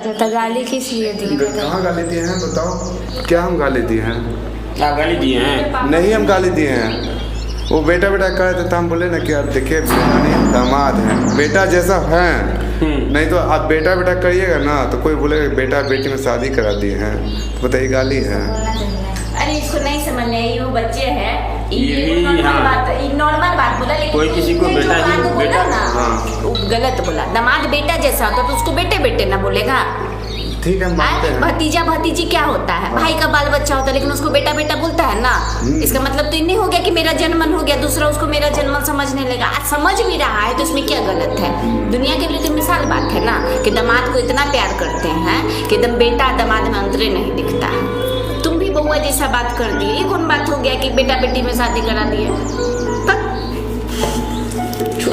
तो गाली किस लिए दी? कहाँ गाली दिए हैं बताओ? क्या हम गाली दिए हैं? आप गाली दिए हैं? नहीं हम गाली दिए हैं। वो बेटा बेटा कह रहे थे तो हम बोले ना कि आप देखिए दामाद हैं, बेटा जैसा है। नहीं तो आप बेटा बेटा करिएगा ना तो कोई बोलेगा बेटा बेटी में शादी करा दिए हैं, तो बताइए गाली है। अरे इसको नहीं समझ में आई, वो बच्चे हैं ये नॉर्मल बात बोला, लेकिन कोई किसी को बेटा बोला बेटा ना वो गलत बोला। दामाद बेटा जैसा होता तो उसको बेटे बेटे ना बोलेगा। ठीक है मानते हैं। भतीजा भतीजी क्या होता है? भाई का बाल बच्चा होता है लेकिन उसको बेटा बेटा बोलता है ना। इसका मतलब तो नहीं हो गया कि मेरा जन्मन हो गया, दूसरा उसको मेरा जन्मन समझने लगा। आज समझ भी रहा है तो इसमें क्या गलत है? दुनिया के लिए तो मिसाल बात है ना कि दामाद को इतना प्यार करते हैं कि एकदम बेटा दामाद में अंतरे नहीं दिखता है। तुम भी बउआ जैसा बात कर दिए, ये कौन बात हो गया कि बेटा बेटी में शादी करा दिए?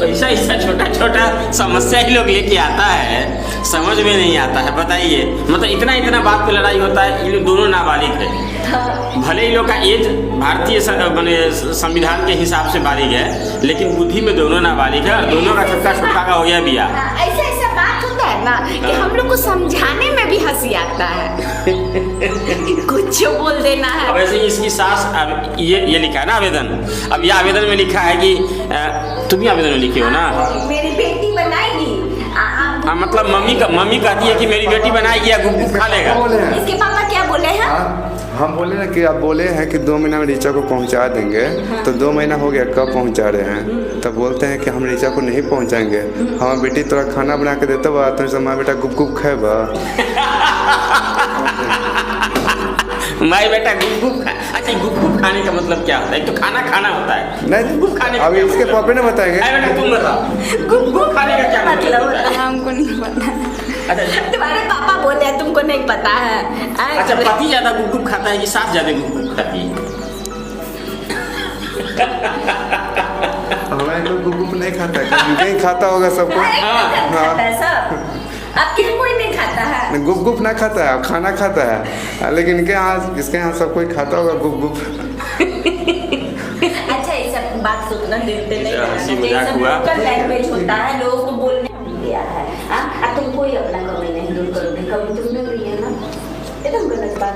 ऐसा ऐसा छोटा छोटा समस्या ही लोग लेके आता है, समझ में नहीं आता है। बताइए मतलब इतना इतना बात पे लड़ाई होता है। ये लोग दोनों नाबालिग है, भले ही लोग का एज भारतीय संविधान के हिसाब से बालिग है, लेकिन बुद्धि में दोनों नाबालिग है और दोनों का छोटा छोटा का हो गया बियाह। ऐसा ऐसा बात होता है ना कि हम लोग को समझाने में भी हंसी आता है। कुछ बोल देना है। अब ऐसे इसकी सास, अब ये लिखा है ना आवेदन, अब ये आवेदन में लिखा है कि तुम ही आवेदन में लिखे हो ना, मेरी बेटी बनाएगी। मतलब मम्मी कहती है कि मेरी बेटी बनाएगी या गुप खा लेगा। इसके पापा क्या बोले हैं? हम बोले ना कि आप बोले हैं कि 2 महीना में ऋचा को पहुंचा देंगे। तो 2 महीना हो गया, कब पहुंचा रहे हैं? तब बोलते हैं कि हम ऋचा को नहीं पहुंचाएंगे। हाँ बेटी तोरा खाना बना के देते बा तो माँ बेटा गुप गुप खेबा। माई बेटा गुप गुप खा। अच्छा गुप गुप खाने का मतलब क्या होता है? एक तो खाना खाना होता है, नहीं गुप खाने का अभी इसके पापा ने बताएंगे। तुम बताओ गुप गुप खाने का क्या मतलब होता है? हमको नहीं पता। अच्छा तुम्हारे पापा बोले हैं, तुमको नहीं पता है? अच्छा पति ज्यादा गुप गुप खाता है कि सास ज्यादा गुप गुप खाती है? हमारे लोग गुप गुप नहीं खाता है, नहीं खाता होगा सबको। खाता है सब। अब किसी कोई नहीं खाता है। गुप गुप ना खाता है, खाना खाता है, लेकिन इसके यहाँ सब कोई खाता होगा गुप गुप। अच्छा ये सब बात सोचना दिलते नहीं है। हंसी मजाक हुआ। लोकल लैंग्वेज होता है, लोगों को बोलने दिया है। अब तुम कोई अपना कमी नहीं दूर करोगे, कमी तुम नहीं रही है ना, एकदम गलत बात।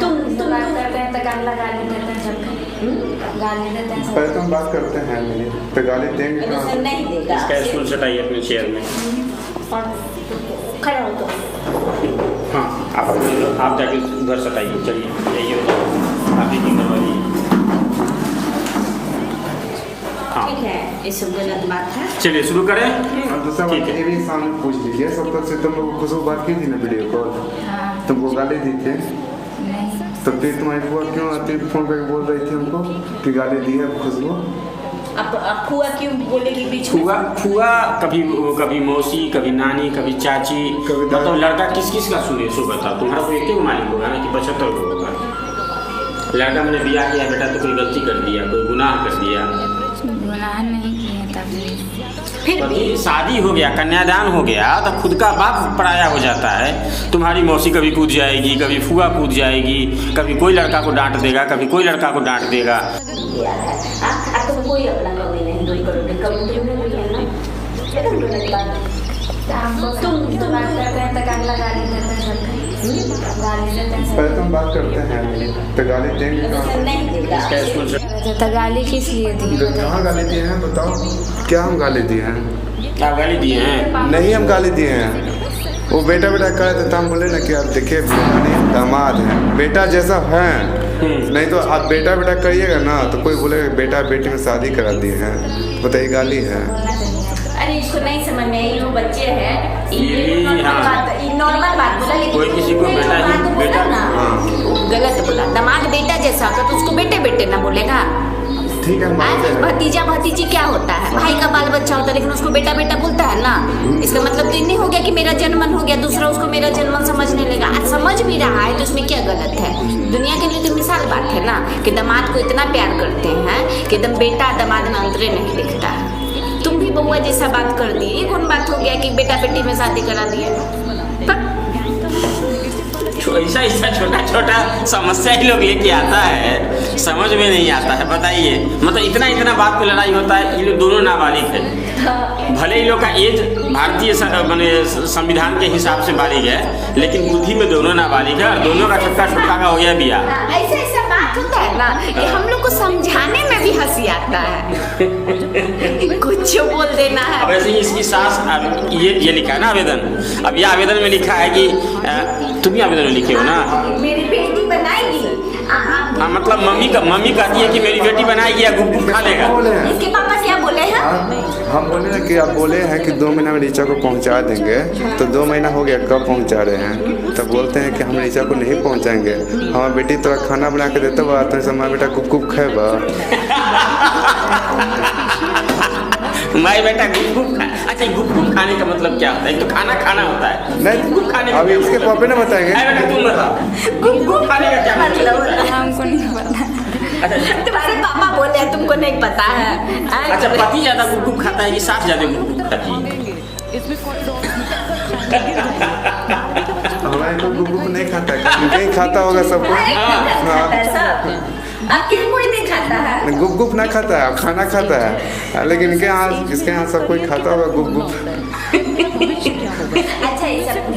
तुम बात करते हैं तो गाली देते हैं, गाली देते हैं। पहले तुम बात करते हैं तो गाली देंगे कहाँ? नहीं देगा। इसका स्कूल सटाइए अपने चेयर में। खड़ा हो तो। हाँ आप जाके उधर सटाइए। चलिए यही आप ही करवाइए। हाँ ठीक है, ये सब गलत बात है। चलिए शुरू करें। और दूसरा बात ये भी सामने पूछ लीजिए। सब तक से तुम लोग खुश बात की थी ना वीडियो कॉल, तुमको गाली दी थी तो फिर तुम्हारी बुआ क्यों आती फोन करके बोल रही थी हमको कि गाली दी है खुशबू? अब फुआ क्यों बोलेगी बीच में? फुआ कभी मौसी, कभी नानी, कभी चाची, मतलब लड़का किस किस का सुने सो बताओ। तुम्हारा कोई एक ही मालिक होगा ना कि 75 को होगा? लड़का मैंने बियाह किया बेटा तो कोई गलती कर दिया, कोई गुनाह कर दिया, गुनाह नहीं किया तब फिर भी शादी हो गया, कन्यादान हो गया तो खुद का बाप पराया हो जाता है। तुम्हारी मौसी कभी कूद जाएगी, कभी फुआ कूद जाएगी, कभी कोई लड़का को डांट देगा, कभी कोई लड़का को डांट देगा। अब तुम कोई अपना कमी नहीं दूर करोगे, कमी तुम नहीं रही है ना, एकदम गलत बात। तुम बात करते हैं तो गाली देते हैं, गाली देते हैं। पहले तुम बात करते हैं तो गाली देंगे कहाँ? नहीं देगा। तो गाली किस लिए दी? कहाँ गाली दिए हैं बताओ? क्या हम गाली दिए हैं? क्या गाली दिए हैं? नहीं हम गाली दिए हैं। वो बेटा बेटा कह रहे थे तो हम बोले ना कि आप देखिए दामाद हैं, बेटा जैसा है। नहीं तो आप बेटा बेटा करिएगा ना तो कोई बोलेगा बेटा बेटी में शादी करा दिए हैं, तो बताइए गाली है। अरे इसको नहीं समझ में आई, वो बच्चे हैं हाँ। नॉर्मल बात बोला, लेकिन कोई किसी को बेटा ना गलत बोला। दामाद बेटा जैसा होता तो उसको बेटे बेटे ना बोलेगा। ठीक है मानते हैं। भतीजा भतीजी क्या होता है? भाई का बाल बच्चा होता है लेकिन उसको बेटा बेटा बोलता है ना। इसका मतलब तो नहीं हो गया कि मेरा जन्मन हो गया, दूसरा उसको मेरा जन्मन समझने लगा। आज समझ भी रहा है तो इसमें क्या गलत है? दुनिया के लिए तो मिसाल बात है ना कि दामाद को इतना प्यार करते हैं कि एकदम बेटा दामाद में अंतरे नहीं दिखता है। तुम भी बउआ जैसा बात कर दी, ये कौन बात हो गया कि बेटा बेटी में शादी करा दिए? ऐसा ऐसा छोटा छोटा समस्या ही लोग लेके आता है, समझ में नहीं आता है। बताइए मतलब इतना इतना बात पे लड़ाई होता है। ये लोग दोनों नाबालिग है, भले ही लोग का एज भारतीय माने संविधान के हिसाब से बालिग है, लेकिन बुद्धि में दोनों नाबालिग है और दोनों का छोटा छोटा का हो गया बिया। ऐसा ऐसा बात होता है ना कि हम लोग को समझाने में भी हंसी आता है। कुछ बोल देना है। अब ऐसे ही इसकी सास ये लिखा है ना आवेदन। अब ये आवेदन में लिखा है कि तुम ही आवेदन में लिखे हो ना, मेरी बेटी बनाएगी। हाँ, मतलब मम्मी कहती है कि मेरी बेटी बनाएगी या गुप खा लेगा। बोले हैं इसके पापा क्या बोले हैं? हम बोले ना कि आप बोले हैं कि 2 महीना में ऋचा को पहुंचा देंगे, तो 2 महीना हो गया, कब पहुंचा रहे हैं? तब बोलते हैं कि हम ऋचा को नहीं पहुंचाएंगे। हमारा बेटी तोरा खाना बना के देते बा, तो हमारा बेटा गुप गुप खाएगा। माई बेटा गुप खा। अच्छा, गुप खाने का मतलब क्या होता है? तो खाना होता है नहीं, गुप खाने का अभी इसके पापा ने बताएंगे। तुम बताओ गुप खाने का क्या मतलब? हमको नहीं पता। अच्छा, तुम्हारे पापा बोले हैं, तुमको नहीं पता है। अच्छा, पति ज्यादा गुप खाता है कि सास ज्यादा गुप खाती है? हमारा इनको गुप गुप नहीं खाता है, कहीं खाता होगा सबको। हाँ, अब कोई नहीं खाता है। गुप गुप ना खाता है, खाना खाता है, लेकिन इसके यहाँ सब कोई खाता होगा गुप गुप। अच्छा, ये सब